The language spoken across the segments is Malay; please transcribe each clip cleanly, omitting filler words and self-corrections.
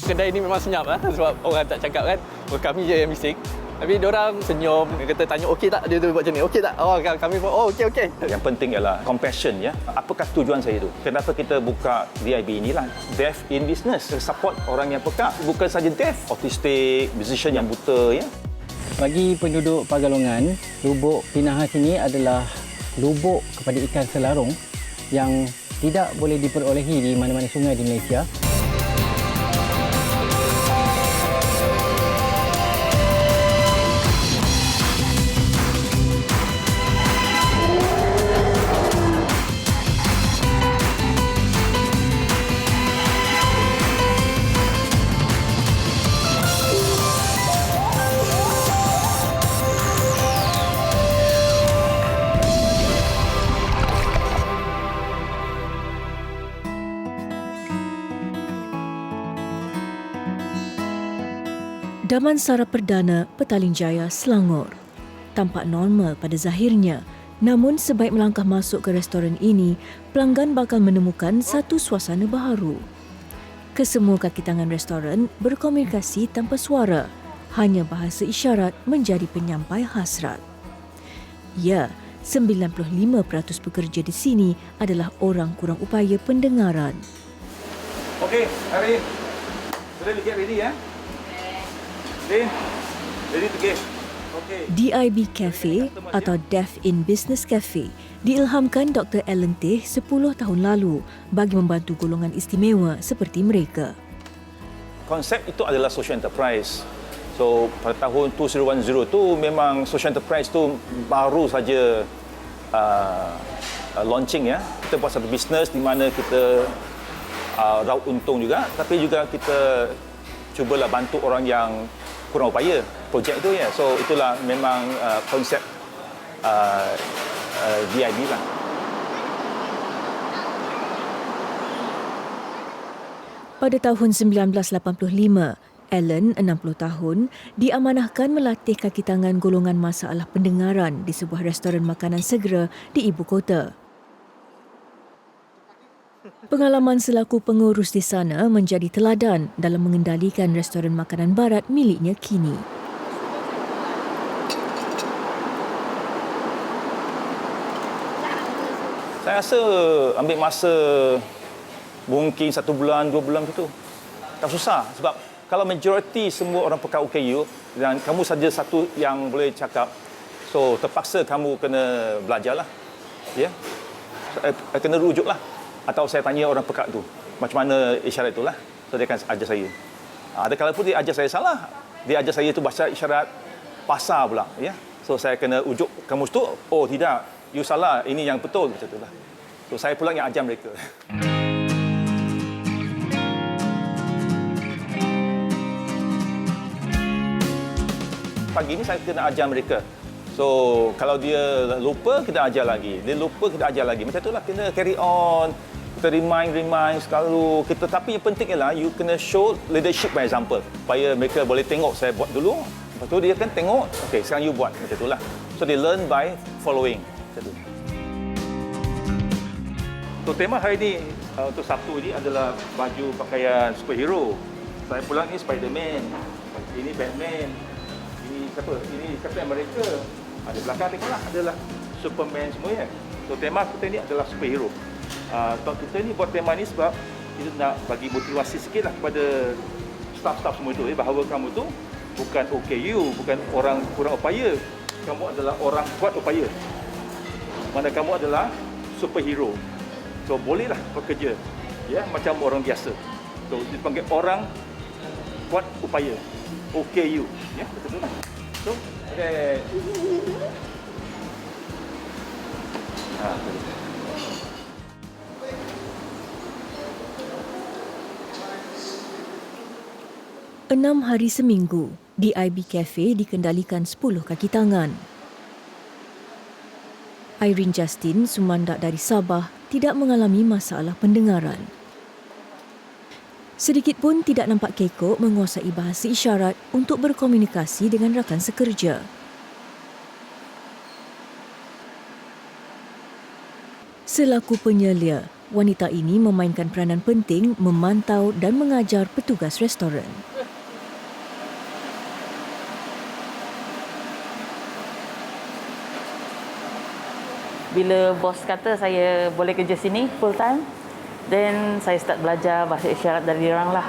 Kedai ni memang senyap sebab orang tak cakap kan, kami je yang bising. Tapi diorang senyum, dia kata tanya okey tak, dia tu buat macam ni, okey tak? Oh, kami pun okey. Yang penting ialah compassion ya. Apakah tujuan saya itu? Kenapa kita buka DIB inilah? Deaf in business, support orang yang pekak, bukan saja deaf, autistic, musician yang buta ya. Bagi penduduk Pagalongan, lubuk Pinahas ini adalah lubuk kepada ikan selarung yang tidak boleh diperolehi di mana-mana sungai di Malaysia. Damansara Perdana, Petaling Jaya, Selangor. Tampak normal pada zahirnya, namun sebaik melangkah masuk ke restoran ini, pelanggan bakal menemukan satu suasana baharu. Kesemua kaki tangan restoran berkomunikasi tanpa suara, hanya bahasa isyarat menjadi penyampai hasrat. Ya, 95% pekerja di sini adalah orang kurang upaya pendengaran. Okey, hari sudah get ready ya. Ready to give. Okay. DIB Cafe atau Deaf in Business Cafe diilhamkan Dr. Alan Teh 10 tahun lalu bagi membantu golongan istimewa seperti mereka. Konsep itu adalah social enterprise. So pada tahun 2010 tu memang social enterprise tu baru saja launching ya. Kita buat satu bisnes di mana kita raup untung juga, tapi juga kita cubalah bantu orang yang kurang upaya projek itu ya. So itulah memang konsep DIB lah. Pada tahun 1985, Alan, 60 tahun, diamanahkan melatih kaki tangan golongan masalah pendengaran di sebuah restoran makanan segera di ibu kota. Pengalaman selaku pengurus di sana menjadi teladan dalam mengendalikan restoran makanan barat miliknya kini. Saya rasa ambil masa mungkin 1 bulan, 2 bulan gitu. Tak susah sebab kalau majoriti semua orang pekak OKU dan kamu saja satu yang boleh cakap, so terpaksa kamu kena belajarlah. Ya. Saya kena rujuklah. Atau saya tanya orang pekak tu, macam mana isyarat itulah. So dia akan ajar saya. Ada kala pun dia ajar saya salah. Dia ajar saya tu bahasa isyarat pasar pula, ya. So saya kena ujuk kamus tu, oh tidak, you salah, ini yang betul macam itulah. So saya pula yang ajar mereka. Pagi ni saya kena ajar mereka. So kalau dia lupa, kita ajar lagi. Dia lupa, kita ajar lagi. Macam itulah, kena carry on. Kita remind selalu. Tapi yang penting ialah you kena show leadership by example. Supaya mereka boleh tengok saya buat dulu. Lepas tu dia kan tengok, okey sekarang you buat. Macam itulah. So they learn by following. Macam tu. So tema hari ini untuk Sabtu ini adalah baju pakaian superhero. Saya pula ni Spiderman. Ini Batman. Ini siapa? Ini Captain America. Ada belakang tengoklah, adalah Superman semua ya. So tema kita ni adalah superhero. Kita ni buat tema ni sebab kita nak bagi motivasi sikitlah kepada staff-staff semua itu bahawa kamu tu bukan OKU, bukan orang kurang upaya. Kamu adalah orang kuat upaya. Mana kamu adalah superhero. So bolehlah bekerja ya macam orang biasa. So dipanggil orang kuat upaya. OKU ya, betul tak? So, okey. Enam hari seminggu, DIB Cafe dikendalikan 10 kaki tangan. Irene Justin, sumandak dari Sabah, tidak mengalami masalah pendengaran. Sedikit pun tidak nampak kekok menguasai bahasa isyarat untuk berkomunikasi dengan rakan sekerja. Selaku penyelia, wanita ini memainkan peranan penting memantau dan mengajar petugas restoran. Bila bos kata saya boleh kerja sini full time, then saya start belajar bahasa isyarat dari diorang lah.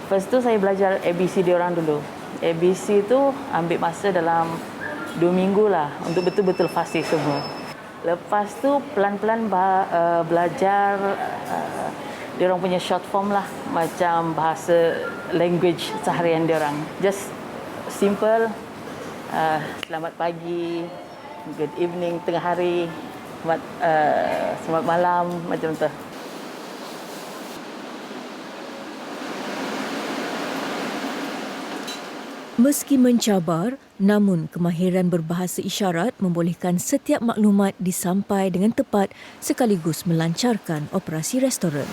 First tu saya belajar ABC diorang dulu. ABC tu ambil masa dalam 2 minggu lah untuk betul-betul fasih semua. Lepas tu pelan-pelan belajar diorang punya short form lah, macam bahasa language seharian diorang. Just simple, selamat pagi, good evening, tengah hari, selamat malam, macam tu. Meski mencabar, namun kemahiran berbahasa isyarat membolehkan setiap maklumat disampai dengan tepat sekaligus melancarkan operasi restoran.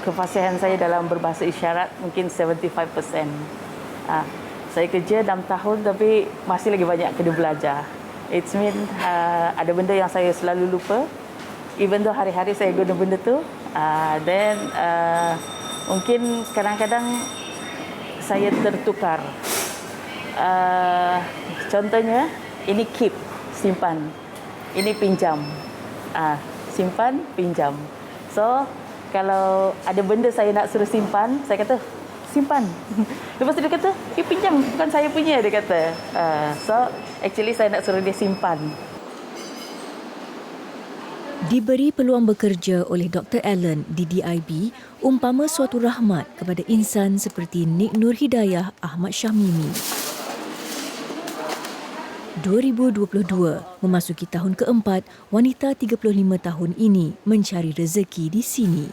Kefasihan saya dalam berbahasa isyarat mungkin 75%. Saya kerja 6 tahun tapi masih lagi banyak kena belajar. It means ada benda yang saya selalu lupa. Even though hari-hari saya guna benda tu, then mungkin kadang-kadang saya tertukar. Contohnya, ini keep, simpan. Ini pinjam. Simpan, pinjam. So, kalau ada benda saya nak suruh simpan, saya kata, simpan. Lepas tu dia kata, pinjam, bukan saya punya, dia kata. So, actually saya nak suruh dia simpan. Diberi peluang bekerja oleh Dr. Allen di DIB umpama suatu rahmat kepada insan seperti Nik Nur Hidayah Ahmad Syahmimi. 2022 memasuki tahun keempat, wanita 35 tahun ini mencari rezeki di sini.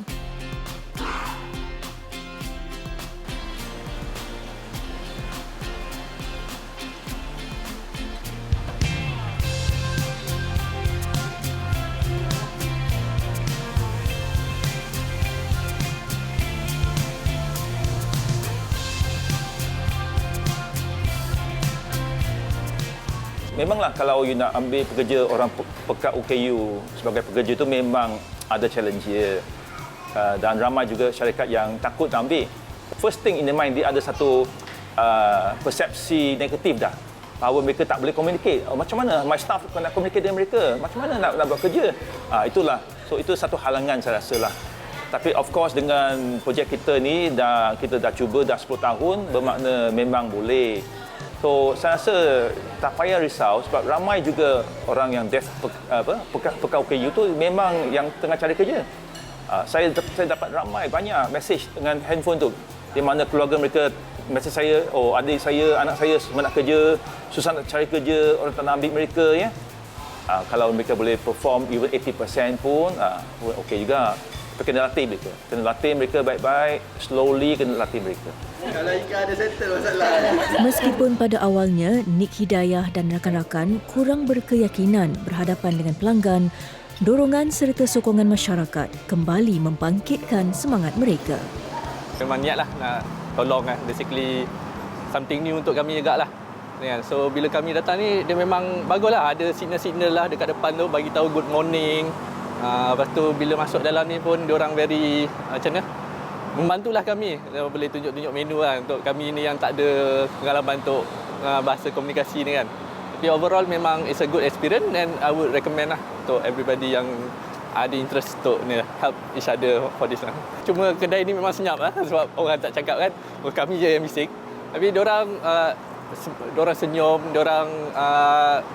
Memanglah kalau you nak ambil pekerja orang pekat OKU sebagai pekerja itu memang ada challenge dia. Dan ramai juga syarikat yang takut nak ambil. First thing in the mind, dia ada satu persepsi negatif dah. Bahawa mereka tak boleh communicate. Macam mana my staff nak communicate dengan mereka? Macam mana nak buat kerja? Itulah. So itu satu halangan saya rasa lah. Tapi of course dengan projek kita ni kita dah cuba dah 10 tahun, bermakna memang boleh. So saya rasa tak payah risau sebab ramai juga orang yang pekat OKU tu memang yang tengah cari kerja. Saya dapat banyak mesej dengan handphone tu di mana keluarga mereka mesej saya, adik saya, anak saya semua nak kerja, susah nak cari kerja, orang tak nak ambil mereka ya. Kalau mereka boleh perform even 80% pun okey juga. Tapi kena latih mereka baik-baik, slowly kena latih mereka. Kalau Ika ada settle masalah. Meskipun pada awalnya Nik Hidayah dan rakan-rakan kurang berkeyakinan berhadapan dengan pelanggan, dorongan serta sokongan masyarakat kembali membangkitkan semangat mereka. Memang niatlah nak tolong basically something new untuk kami juga lah. So bila kami datang ni dia memang baguslah, ada signal-signal lah dekat depan tu bagi tahu good morning. Lepas tu bila masuk dalam ni pun diorang very macam mana? Membantulah kami. Boleh tunjuk-tunjuk menu lah untuk kami ni yang tak ada pengalaman untuk bahasa komunikasi ni kan. Tapi overall memang it's a good experience and I would recommend lah untuk everybody yang ada interest untuk help each other for this lah. Cuma kedai ni memang senyap lah sebab orang tak cakap kan, kami je yang bising. Tapi diorang senyum, diorang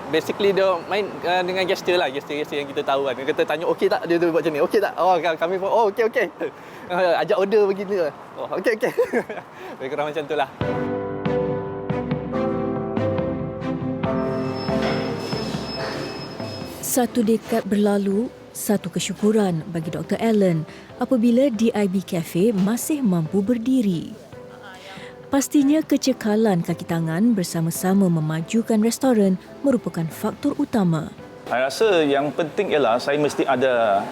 basically dia main dengan gesture lah, gesture yang kita tahu kan. Kita tanya okey tak dia buat macam ni, okey tak? Kami pun okey. Ajak order begini lah. Okey. Lebih kurang macam tu lah. Satu dekad berlalu, satu kesyukuran bagi Dr. Allen apabila DIB Cafe masih mampu berdiri. Pastinya kecekalan kaki tangan bersama-sama memajukan restoran merupakan faktor utama. Saya rasa yang penting ialah saya mesti ada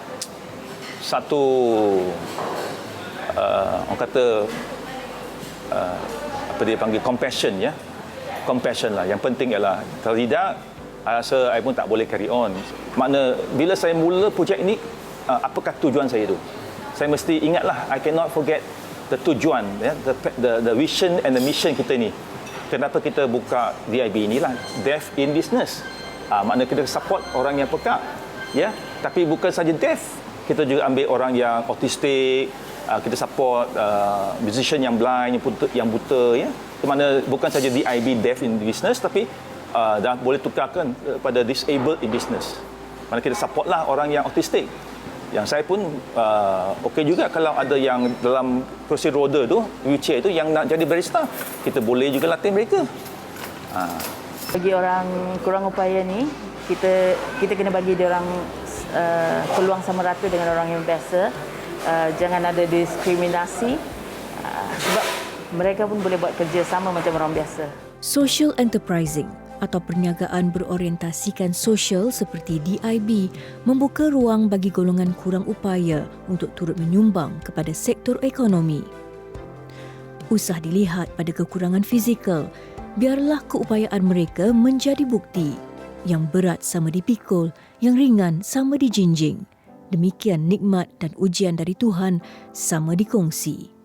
satu orang kata apa dia panggil compassion ya. Compassion lah. Yang penting ialah kalau tidak, saya rasa saya pun tak boleh carry on. Makna bila saya mula projek ini, apakah tujuan saya tu? Saya mesti ingatlah, I cannot forget the tujuan, ya, the vision and the mission kita ni. Kenapa kita buka DIB inilah, Deaf in Business. Makna kita support orang yang pekak, ya. Tapi bukan saja deaf, kita juga ambil orang yang autistik, kita support musician yang blind, yang buta, ya. Itu makna bukan saja DIB Deaf in Business, tapi dah boleh tukarkan pada disabled in business. Mana kita supportlah orang yang autistik. Yang saya pun okey juga kalau ada yang dalam kursi roda tu, wheelchair tu yang nak jadi barista, kita boleh juga latih mereka. Bagi orang kurang upaya ni, kita kena bagi dia orang peluang sama rata dengan orang yang biasa. Jangan ada diskriminasi sebab mereka pun boleh buat kerja sama macam orang biasa. Social enterprising atau perniagaan berorientasikan sosial seperti DIB membuka ruang bagi golongan kurang upaya untuk turut menyumbang kepada sektor ekonomi. Usah dilihat pada kekurangan fizikal, biarlah keupayaan mereka menjadi bukti. Yang berat sama dipikul, yang ringan sama dijinjing. Demikian nikmat dan ujian dari Tuhan sama dikongsi.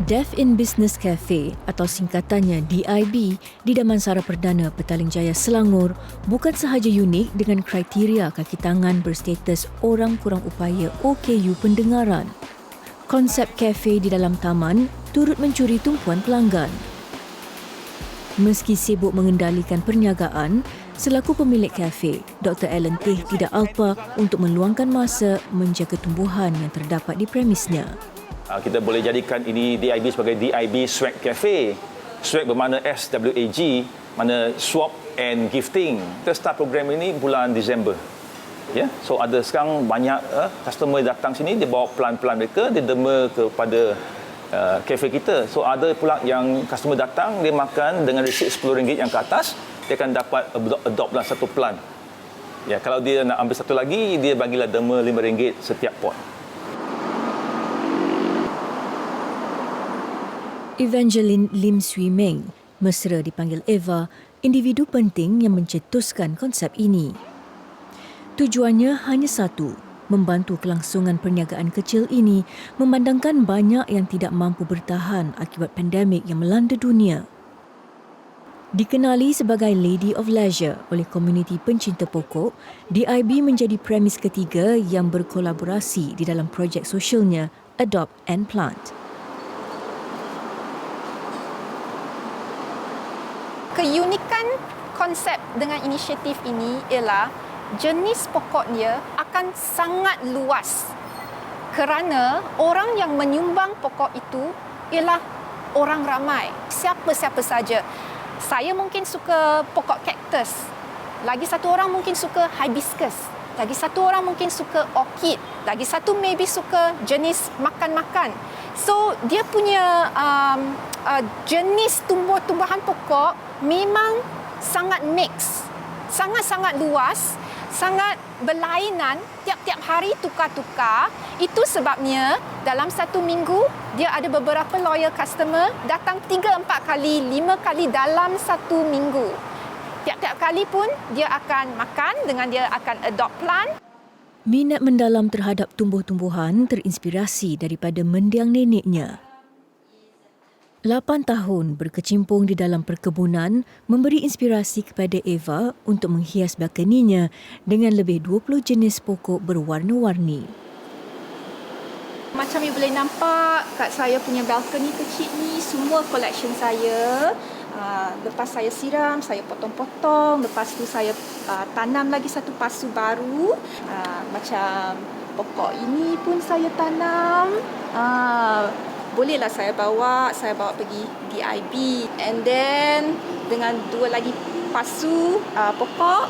Deaf in Business Cafe atau singkatannya DIB di Damansara Perdana Petaling Jaya Selangor bukan sahaja unik dengan kriteria kaki tangan berstatus orang kurang upaya OKU pendengaran. Konsep kafe di dalam taman turut mencuri tumpuan pelanggan. Meski sibuk mengendalikan perniagaan, selaku pemilik kafe, Dr. Alan Teh tidak alpa untuk meluangkan masa menjaga tumbuhan yang terdapat di premisnya. Kita boleh jadikan ini DIB sebagai DIB Swag Cafe. Swag bermakna SWAG, mana swap and gifting. Kita start program ini bulan Disember. Ya, so ada sekarang banyak customer datang sini, dia bawa pelan-pelan mereka, dia dema kepada kafe kita. So ada pula yang customer datang, dia makan dengan resit RM10 yang ke atas, dia akan dapat adopt lah satu pelan. Ya, kalau dia nak ambil satu lagi, dia bagilah dema RM5 setiap pot. Evangeline Lim Swee Meng, mesra dipanggil Eva, individu penting yang mencetuskan konsep ini. Tujuannya hanya satu, membantu kelangsungan perniagaan kecil ini memandangkan banyak yang tidak mampu bertahan akibat pandemik yang melanda dunia. Dikenali sebagai Lady of Leisure oleh komuniti pencinta pokok, DIB menjadi premis ketiga yang berkolaborasi di dalam projek sosialnya Adopt and Plant. Keunikan konsep dengan inisiatif ini ialah jenis pokoknya akan sangat luas kerana orang yang menyumbang pokok itu ialah orang ramai, siapa-siapa saja. Saya mungkin suka pokok kaktus, lagi satu orang mungkin suka hibiscus, lagi satu orang mungkin suka orchid, lagi satu maybe suka jenis makan-makan. So dia punya jenis tumbuh-tumbuhan pokok memang sangat mix, sangat-sangat luas, sangat berlainan, tiap-tiap hari tukar-tukar. Itu sebabnya dalam satu minggu dia ada beberapa loyal customer datang 3-4 kali, 5 kali dalam satu minggu. Tiap-tiap kali pun dia akan makan dengan dia akan adopt plant. Minat mendalam terhadap tumbuh-tumbuhan terinspirasi daripada mendiang neneknya. 8 tahun berkecimpung di dalam perkebunan memberi inspirasi kepada Eva untuk menghias balkoninya dengan lebih 20 jenis pokok berwarna-warni. Macam you boleh nampak kat saya punya balkoni kecil ni, semua collection saya. Lepas saya siram, saya potong-potong. Lepas tu saya tanam lagi satu pasu baru. Macam pokok ini pun saya tanam. Bolehlah saya bawa pergi DIB. And then dengan 2 lagi pasu pokok,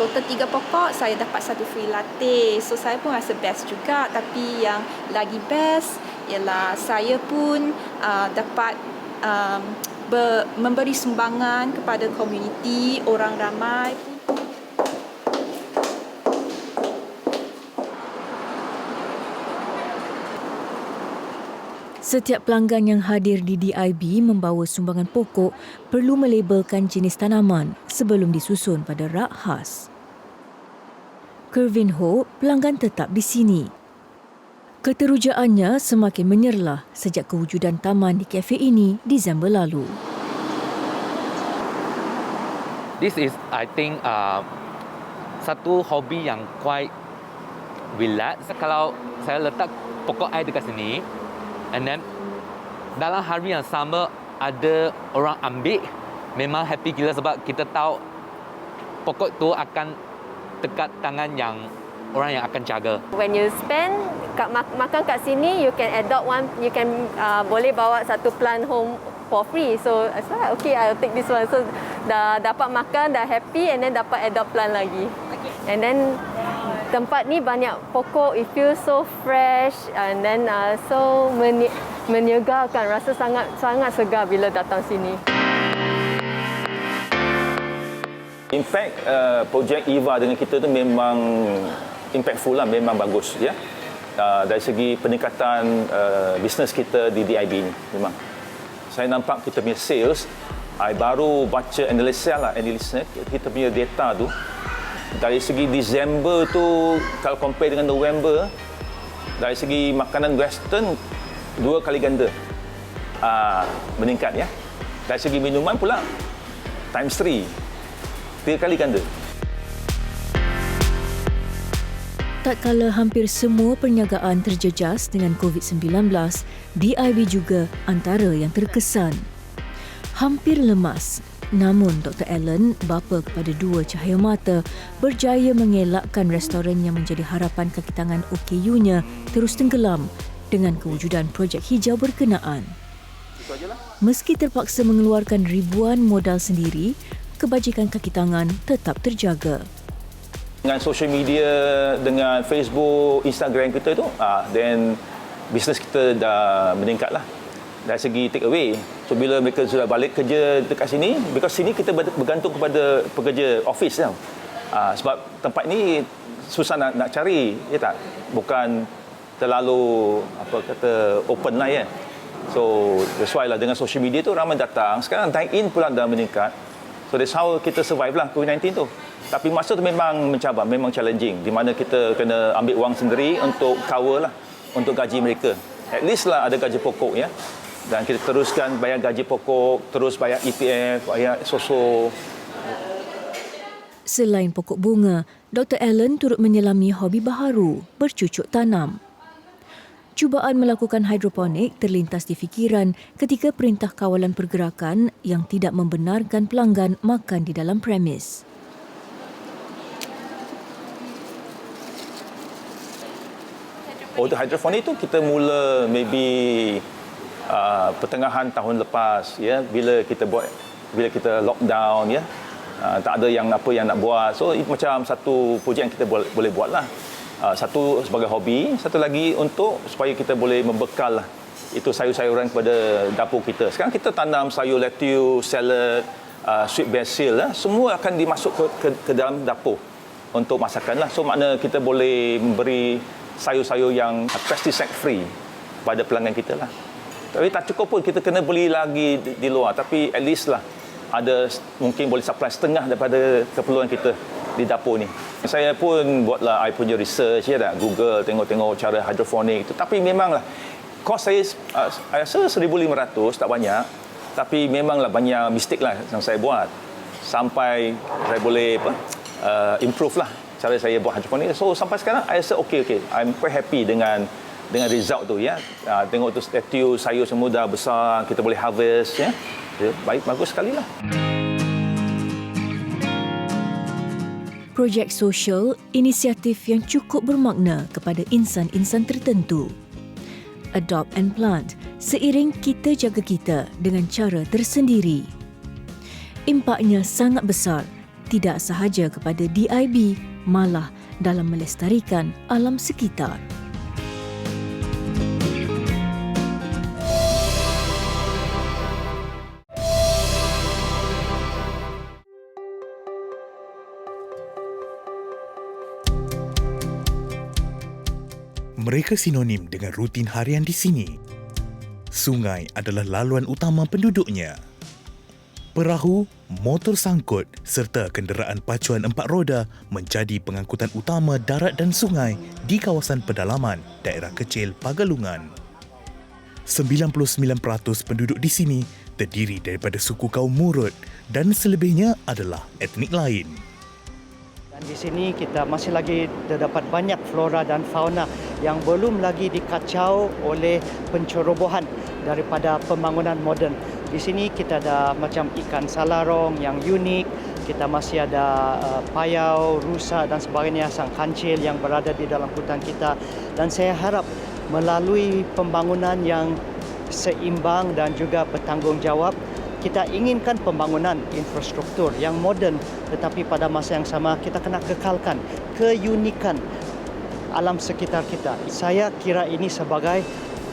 total 3 pokok, saya dapat satu free latte. So saya pun rasa best juga. Tapi yang lagi best ialah saya pun dapat memberi sumbangan kepada komuniti, orang ramai. Setiap pelanggan yang hadir di DIB membawa sumbangan pokok perlu melabelkan jenis tanaman sebelum disusun pada rak khas. Kervin Ho, pelanggan tetap di sini. Keterujaannya semakin menyerlah sejak kewujudan taman di kafe ini Disember lalu. This is, I think, satu hobi yang quite relax. Kalau saya letak pokok air dekat sini, and then dalam hari yang sama ada orang ambil, memang happy gila sebab kita tahu pokok tu akan dekat tangan yang orang yang akan jaga. When you spend makan kat sini, you can adopt one, you can boleh bawa satu plant home for free. So I said, okay, I'll take this one. So dah dapat makan, dah happy, and then dapat adopt plant lagi. Okay. And then tempat ni banyak pokok, it feels so fresh, and then so menyegarkan, rasa sangat segar bila datang sini. In fact, projek EVA dengan kita tu memang impactful lah, memang bagus ya. Dari segi peningkatan bisnes kita di DIB ni memang. Saya nampak kita punya sales, I baru baca analisnya kita punya data tu. Dari segi Disember tu, kalau compare dengan November, dari segi makanan western 2 kali ganda meningkat ya. Dari segi minuman pula times 3 kali ganda. Tatkala hampir semua perniagaan terjejas dengan COVID-19, DIB juga antara yang terkesan. Hampir lemas, namun Dr. Allen, bapa kepada 2 cahaya mata, berjaya mengelakkan restoran yang menjadi harapan kaki tangan OKU-nya terus tenggelam dengan kewujudan projek hijau berkenaan. Meski terpaksa mengeluarkan ribuan modal sendiri, kebajikan kaki tangan tetap terjaga. Dengan social media, dengan Facebook, Instagram kita tu, then bisnes kita dah meningkat lah. Dari segi take away. So bila mereka sudah balik kerja dekat sini, because sini kita bergantung kepada pekerja office tau. Sebab tempat ni susah nak cari, ya tak? Bukan terlalu open lah ya. So that's why lah dengan social media tu ramai datang. Sekarang dine in pula dah meningkat. So that's how kita survive lah COVID-19 tu. Tapi masa tu memang mencabar, memang challenging. Di mana kita kena ambil wang sendiri untuk cover lah, untuk gaji mereka. At least lah ada gaji pokok ya. Dan kita teruskan bayar gaji pokok, terus bayar EPF, bayar SOSO. Selain pokok bunga, Dr. Allen turut menyelami hobi baharu, bercucuk tanam. Cubaan melakukan hidroponik terlintas di fikiran ketika Perintah Kawalan Pergerakan yang tidak membenarkan pelanggan makan di dalam premis. Untuk hidroponik tu kita mula maybe pertengahan tahun lepas ya, bila kita lockdown ya, tak ada yang nak buat. So itu macam satu projek yang kita boleh buat lah. Satu sebagai hobi, satu lagi untuk supaya kita boleh membekal lah itu sayur-sayuran kepada dapur kita. Sekarang kita tanam sayur lettuce, salad, sweet basil lah, semua akan dimasuk ke dalam dapur untuk masakan lah. So makna kita boleh memberi sayur-sayur yang pesticide free pada pelanggan kita lah. Tapi tak cukup pun, kita kena beli lagi di luar, tapi at least lah ada mungkin boleh supply setengah daripada keperluan kita di dapur ni. Saya pun buatlah I punya research ya dah, Google tengok cara hidroponik itu. Tapi memanglah kos saya rasa 1,500 tak banyak, tapi memanglah banyak mistake lah yang saya buat sampai saya boleh improve lah cara saya buat hidroponik. So sampai sekarang I rasa okay. I'm quite happy dengan result tu ya. Tengok tu statue sayur semua dah besar, kita boleh harvest ya. Baik, bagus sekali lah. Projek sosial, inisiatif yang cukup bermakna kepada insan-insan tertentu. Adopt and plant, seiring kita jaga kita dengan cara tersendiri. Impaknya sangat besar, tidak sahaja kepada DIB, malah dalam melestarikan alam sekitar. Mereka sinonim dengan rutin harian di sini. Sungai adalah laluan utama penduduknya. Perahu, motor sangkut serta kenderaan pacuan 4 roda menjadi pengangkutan utama darat dan sungai di kawasan pedalaman daerah kecil Pagalungan. 99% penduduk di sini terdiri daripada suku kaum Murut dan selebihnya adalah etnik lain. Dan di sini kita masih lagi terdapat banyak flora dan fauna yang belum lagi dikacau oleh pencerobohan daripada pembangunan moden. Di sini kita ada macam ikan salarong yang unik, kita masih ada payau, rusa dan sebagainya, sang kancil yang berada di dalam hutan kita. Dan saya harap melalui pembangunan yang seimbang dan juga bertanggungjawab, kita inginkan pembangunan infrastruktur yang moden, tetapi pada masa yang sama kita kena kekalkan keunikan alam sekitar kita. Saya kira ini sebagai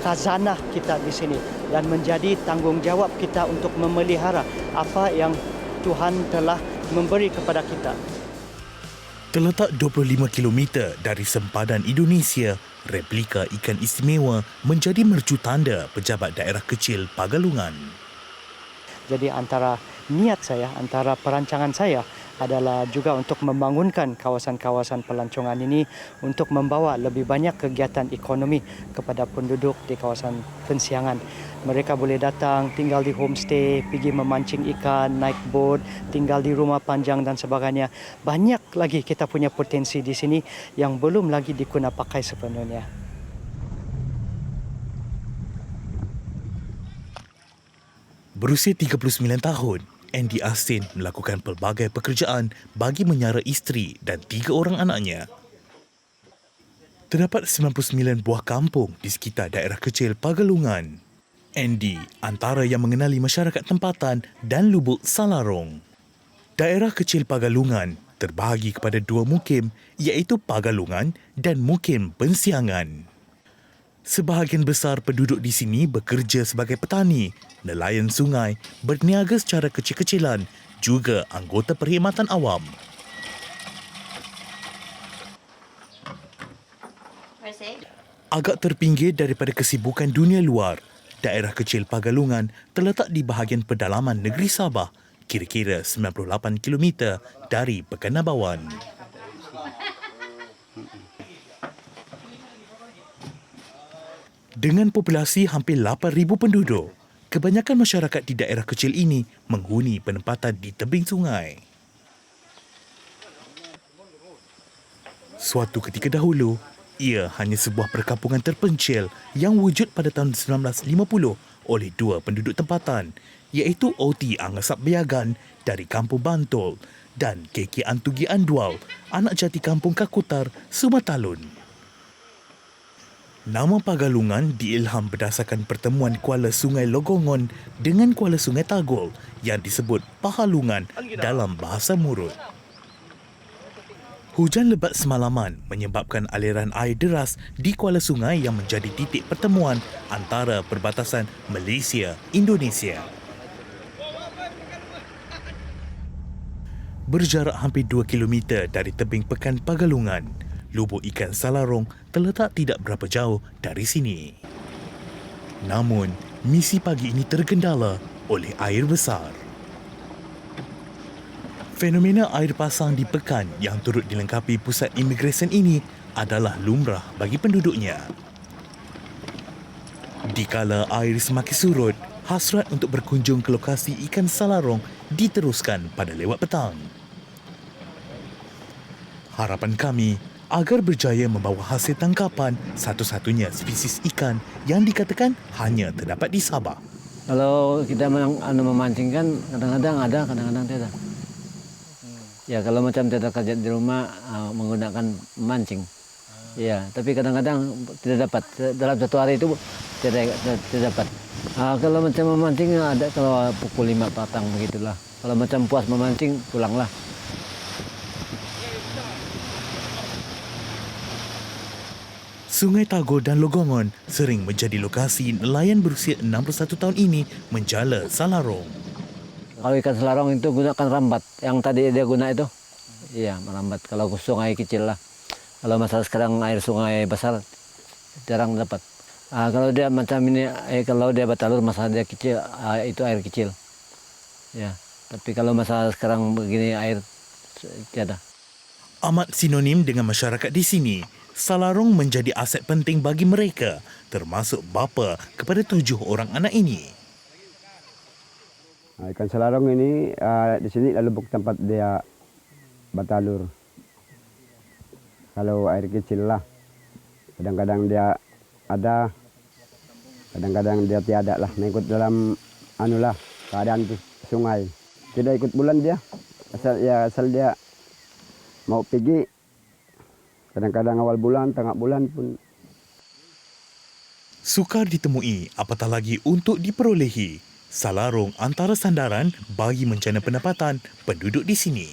khazanah kita di sini dan menjadi tanggungjawab kita untuk memelihara apa yang Tuhan telah memberi kepada kita. Terletak 25 km dari sempadan Indonesia, replika ikan istimewa menjadi mercu tanda pejabat daerah kecil Pagalungan. Jadi antara niat saya, antara perancangan saya adalah juga untuk membangunkan kawasan-kawasan pelancongan ini untuk membawa lebih banyak kegiatan ekonomi kepada penduduk di kawasan Pensiangan. Mereka boleh datang, tinggal di homestay, pergi memancing ikan, naik bot, tinggal di rumah panjang dan sebagainya. Banyak lagi kita punya potensi di sini yang belum lagi diguna pakai sepenuhnya. Berusia 39 tahun, Andy Astin melakukan pelbagai pekerjaan bagi menyara isteri dan 3 orang anaknya. Terdapat 99 buah kampung di sekitar daerah kecil Pagalungan. Andy antara yang mengenali masyarakat tempatan dan lubuk Salarong. Daerah kecil Pagalungan terbahagi kepada 2 mukim iaitu Pagalungan dan mukim Pensiangan. Sebahagian besar penduduk di sini bekerja sebagai petani, nelayan sungai, berniaga secara kecil-kecilan, juga anggota perkhidmatan awam. Agak terpinggir daripada kesibukan dunia luar, daerah kecil Pagalungan terletak di bahagian pedalaman negeri Sabah, kira-kira 98 km dari Pekanbaruan. Dengan populasi hampir 8,000 penduduk, kebanyakan masyarakat di daerah kecil ini menghuni penempatan di tebing sungai. Suatu ketika dahulu, ia hanya sebuah perkampungan terpencil yang wujud pada tahun 1950 oleh 2 penduduk tempatan, iaitu Oti Angasap Biagan dari Kampung Bantul dan Keki Antugi Andual, anak jati Kampung Kakutar, Sumatalun. Nama Pagalungan diilham berdasarkan pertemuan kuala Sungai Logongon dengan kuala Sungai Tagol yang disebut Pahalungan dalam bahasa Murut. Hujan lebat semalaman menyebabkan aliran air deras di kuala sungai yang menjadi titik pertemuan antara perbatasan Malaysia-Indonesia. Berjarak hampir 2 km dari tebing pekan Pagalungan, lubuk ikan Salarong terletak tidak berapa jauh dari sini. Namun, misi pagi ini tergendala oleh air besar. Fenomena air pasang di pekan yang turut dilengkapi pusat imigresen ini adalah lumrah bagi penduduknya. Dikala air semakin surut, hasrat untuk berkunjung ke lokasi ikan Salarong diteruskan pada lewat petang. Harapan kami agar berjaya membawa hasil tangkapan satu-satunya spesies ikan yang dikatakan hanya terdapat di Sabah. Kalau kita memancing kan kadang-kadang ada, kadang-kadang tidak. Ya kalau macam tidak kerja di rumah menggunakan mancing. Ya, tapi kadang-kadang tidak dapat. Dalam satu hari itu tidak dapat. Kalau macam memancing ada kalau pukul 5 petang begitulah. Kalau macam puas memancing pulanglah. Sungai Tagol dan Logongon sering menjadi lokasi nelayan berusia 61 tahun ini menjala Salarong. Kalau ikan Salarong itu gunakan rambat. Yang tadi dia guna itu. Iya, merambat. Kalau sungai kecil lah. Kalau masalah sekarang air sungai besar, jarang dapat. Kalau dia macam ini, kalau dia bertelur masa dia kecil, itu air kecil. Ya, tapi kalau masa sekarang begini air tiada. Amat sinonim dengan masyarakat di sini. Salarung menjadi aset penting bagi mereka, termasuk bapa kepada 7 orang anak ini. Ikan salarung ini di sini lubuk tempat dia bertelur. Kalau air kecil lah, kadang-kadang dia ada, kadang-kadang dia tiada lah. Mengikut dalam keadaan sungai. Tidak ikut bulan dia, asal dia mau pergi. Kadang-kadang awal bulan, tengah bulan pun. Sukar ditemui, apatah lagi untuk diperolehi. Salarung antara sandaran bagi mencana pendapatan penduduk di sini.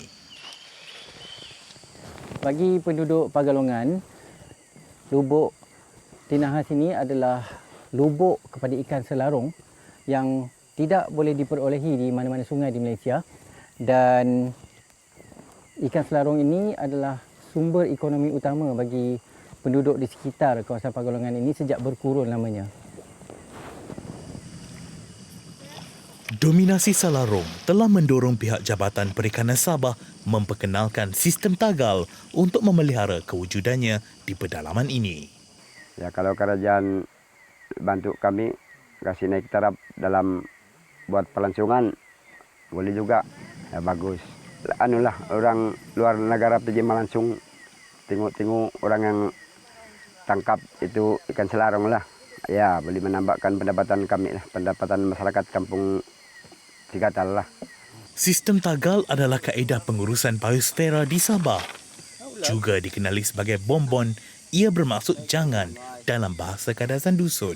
Bagi penduduk Pagalongan, lubuk Tinahas ini adalah lubuk kepada ikan selarung yang tidak boleh diperolehi di mana-mana sungai di Malaysia. Dan ikan selarung ini adalah sumber ekonomi utama bagi penduduk di sekitar kawasan Pagalongan ini sejak berkurun lamanya. Dominasi salarung telah mendorong pihak Jabatan Perikanan Sabah memperkenalkan sistem tagal untuk memelihara kewujudannya di pedalaman ini. Ya, kalau kerajaan bantu kami kasih naik taraf dalam buat pelancongan, boleh juga. Ya, bagus. Orang luar negara pergi melangsung tengok-tengok orang yang tangkap itu ikan selarung lah. Ya, boleh menambahkan pendapatan kami lah, pendapatan masyarakat kampung Cigatal lah. Sistem tagal adalah kaedah pengurusan biosfera di Sabah. Juga dikenali sebagai bombon, ia bermaksud jangan dalam bahasa Kadasan Dusun.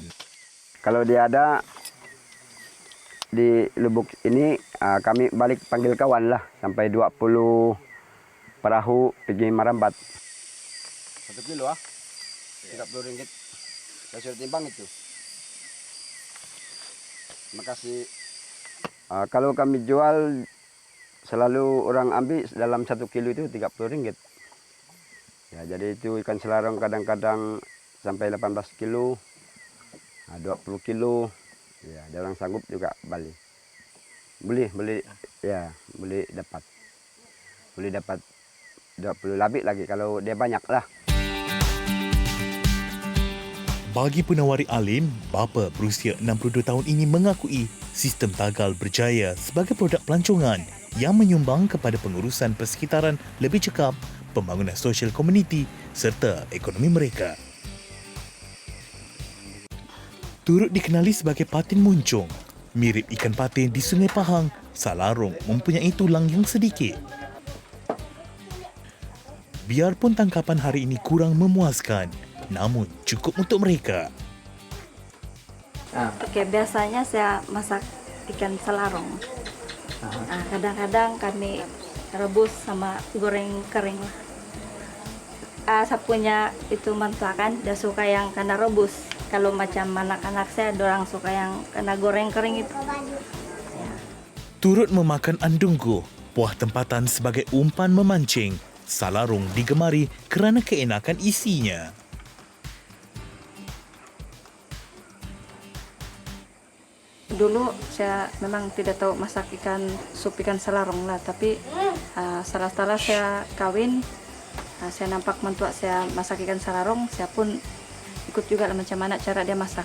Kalau dia ada di lubuk ini, kami balik panggil kawan lah. Sampai 20 perahu pergi merambat. 1 kilo RM30. Saya suruh timbang itu. Terima kasih. Kalau kami jual, selalu orang ambil dalam 1 kilo itu RM30. Ya, jadi itu ikan selarung kadang-kadang sampai 18 kilo, 20 kilo. Ya, ada orang sanggup juga balik. Boleh dapat. Boleh dapat 20 lebih lagi kalau dia banyak lah. Bagi penawari alim, bapa berusia 62 tahun ini mengakui sistem tagal berjaya sebagai produk pelancongan yang menyumbang kepada pengurusan persekitaran lebih cekap, pembangunan sosial komuniti serta ekonomi mereka. Turut dikenali sebagai patin muncung, mirip ikan patin di Sungai Pahang, salarung mempunyai tulang yang sedikit. Biarpun tangkapan hari ini kurang memuaskan, namun cukup untuk mereka. Oke, biasanya saya masak ikan selarung. Kadang-kadang kami rebus sama goreng kering. Saya punya itu mantuakan, dia suka yang kena rebus. Kalau macam anak-anak saya, dorang suka yang kena goreng kering itu. Turut memakan andunggu, buah tempatan sebagai umpan memancing, salarung digemari kerana keenakan isinya. Dulu saya memang tidak tahu masak sup ikan selarung lah, tapi setelah saya kawin, saya nampak mentua saya masak ikan selarung, saya pun ikut juga lah macam mana cara dia masak.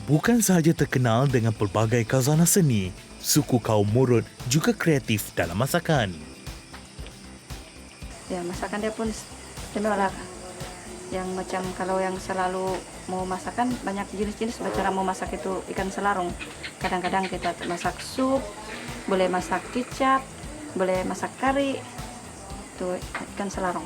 Bukan sahaja terkenal dengan pelbagai khazanah seni, suku kaum Murut juga kreatif dalam masakan. Ya, masakan dia pun istimewa lah. Yang macam kalau yang selalu mau masakan banyak jenis-jenis cara mau masak itu ikan selarung. Kadang-kadang kita masak sup, boleh masak kicap, boleh masak kari, itu ikan selarung.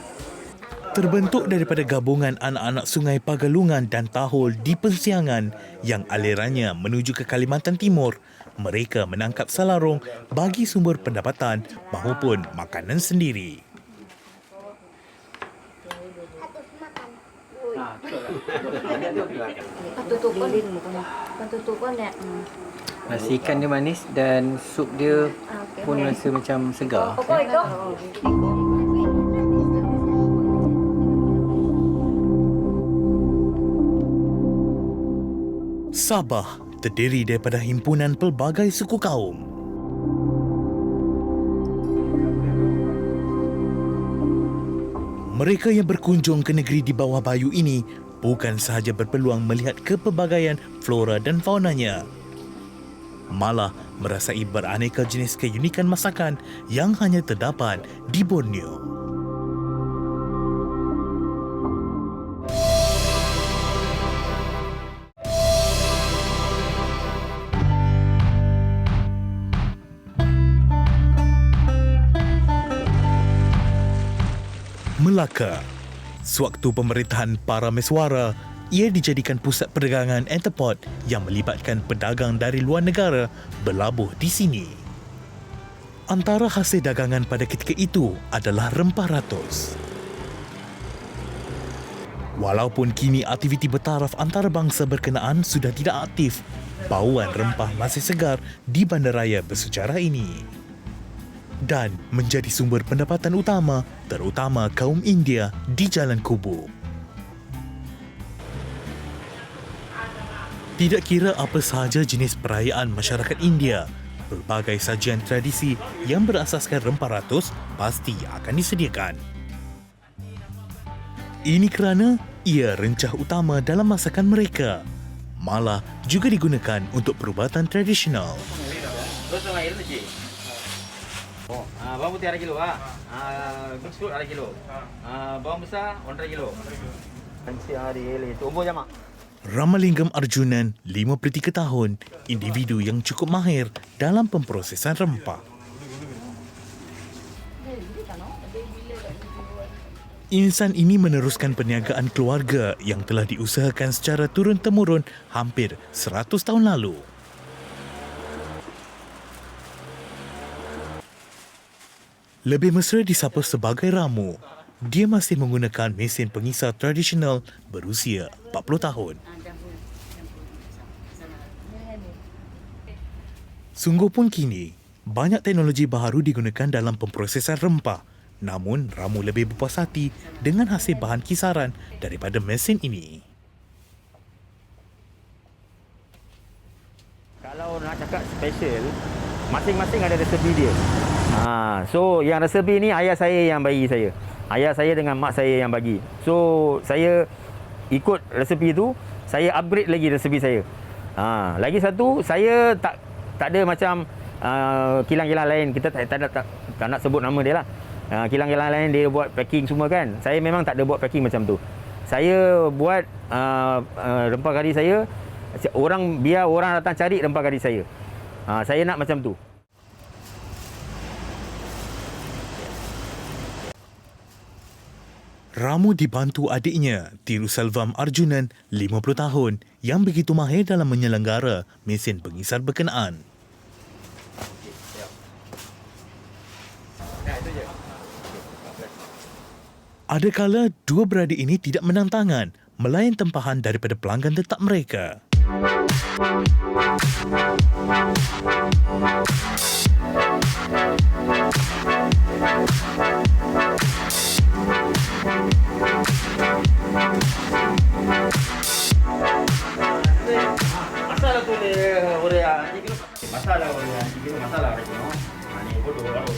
Terbentuk daripada gabungan anak-anak Sungai Pagalungan dan Tahol di Pensiangan yang alirannya menuju ke Kalimantan Timur, mereka menangkap salarung bagi sumber pendapatan maupun makanan sendiri. Nasi ikan dia manis dan sup dia pun rasa macam segar. Sabah terdiri daripada himpunan pelbagai suku kaum. Mereka yang berkunjung ke negeri di bawah bayu ini bukan sahaja berpeluang melihat kepelbagaian flora dan faunanya, malah merasai beraneka jenis keunikan masakan yang hanya terdapat di Borneo. Melaka. Sewaktu pemerintahan Parameswara, ia dijadikan pusat perdagangan entrepot yang melibatkan pedagang dari luar negara berlabuh di sini. Antara hasil dagangan pada ketika itu adalah rempah ratus. Walaupun kini aktiviti bertaraf antarabangsa berkenaan sudah tidak aktif, bauan rempah masih segar di bandaraya bersejarah ini dan menjadi sumber pendapatan utama terutama kaum India di Jalan Kubu. Tidak kira apa sahaja jenis perayaan masyarakat India, pelbagai sajian tradisi yang berasaskan rempah ratus pasti akan disediakan. Ini kerana ia rencah utama dalam masakan mereka, malah juga digunakan untuk perubatan tradisional. Bawang putih ada kilo, bersut ada kilo, bawang besar 100 kilo. Nanti hari itu umur jama. Ramalingam Arjunan, 53 tahun, individu yang cukup mahir dalam pemprosesan rempah. Insan ini meneruskan perniagaan keluarga yang telah diusahakan secara turun-temurun hampir 100 tahun lalu. Lebih mesra disapa sebagai Ramu. Dia masih menggunakan mesin pengisar tradisional berusia 40 tahun. Sungguh pun kini, banyak teknologi baharu digunakan dalam pemprosesan rempah. Namun, Ramu lebih berpuas hati dengan hasil bahan kisaran daripada mesin ini. Kalau nak cakap special, masing-masing ada resepi dia. So yang resepi ni ayah saya yang bagi saya. Ayah saya dengan mak saya yang bagi. So saya ikut resepi tu, saya upgrade lagi resepi saya. Lagi satu, saya tak ada macam kilang-kilang lain. Kita tak nak sebut nama dia lah. Kilang-kilang lain dia buat packing semua kan. Saya memang tak ada buat packing macam tu. Saya buat rempah kari saya, biar orang datang cari rempah kari saya. Saya nak macam tu. Ramu dibantu adiknya, Tiruselvam Arjunan, 50 tahun, yang begitu mahir dalam menyelenggara mesin pengisar berkenaan. Adakala dua beradik ini tidak menang tangan, melayan tempahan daripada pelanggan tetap mereka. Masalah tu dia orang ni kilo. Masalah orang ni kilo masalah lagi no. Ni bodoh baru.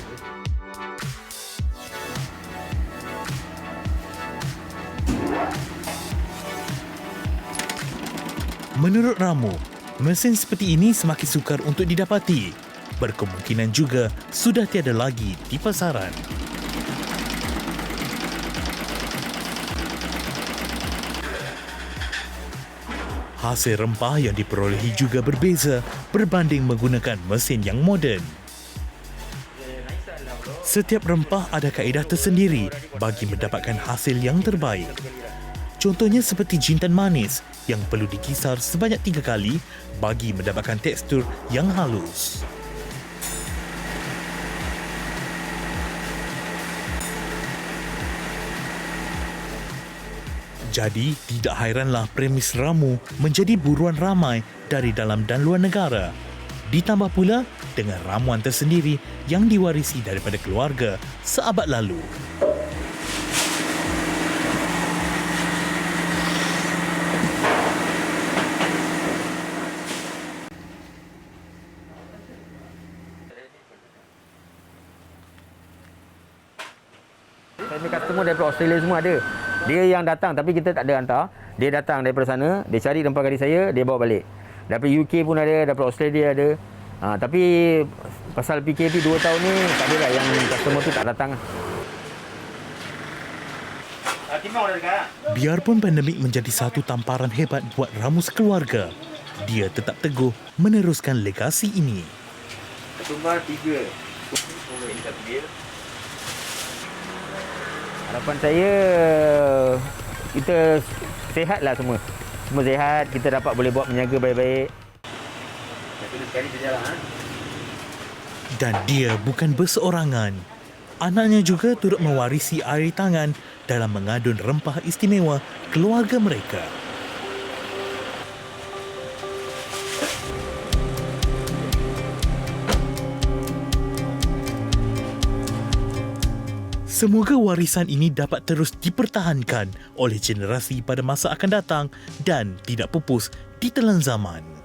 Menurut Ramu, mesin seperti ini semakin sukar untuk didapati. Berkemungkinan juga sudah tiada lagi di pasaran. Hasil rempah yang diperolehi juga berbeza berbanding menggunakan mesin yang moden. Setiap rempah ada kaedah tersendiri bagi mendapatkan hasil yang terbaik. Contohnya seperti jintan manis yang perlu dikisar sebanyak 3 kali bagi mendapatkan tekstur yang halus. Jadi, tidak hairanlah premis Ramu menjadi buruan ramai dari dalam dan luar negara. Ditambah pula dengan ramuan tersendiri yang diwarisi daripada keluarga seabad lalu. daripada Australia semua ada. Dia yang datang tapi kita tak ada hantar. Dia datang daripada sana, dia cari rempah gadis saya, dia bawa balik. Daripada UK pun ada, daripada Australia ada. Tapi pasal PKP 2 tahun ni tak ada lah yang customer tu tak datang. Biarpun pandemik menjadi satu tamparan hebat buat Ramus keluarga, dia tetap teguh meneruskan legasi ini. Ketumbar 3. Harapan saya kita sihatlah semua. Semua sihat, kita dapat boleh buat menjaga baik-baik. Dan dia bukan berseorangan. Anaknya juga turut mewarisi air tangan dalam mengadun rempah istimewa keluarga mereka. Semoga warisan ini dapat terus dipertahankan oleh generasi pada masa akan datang dan tidak pupus ditelan zaman.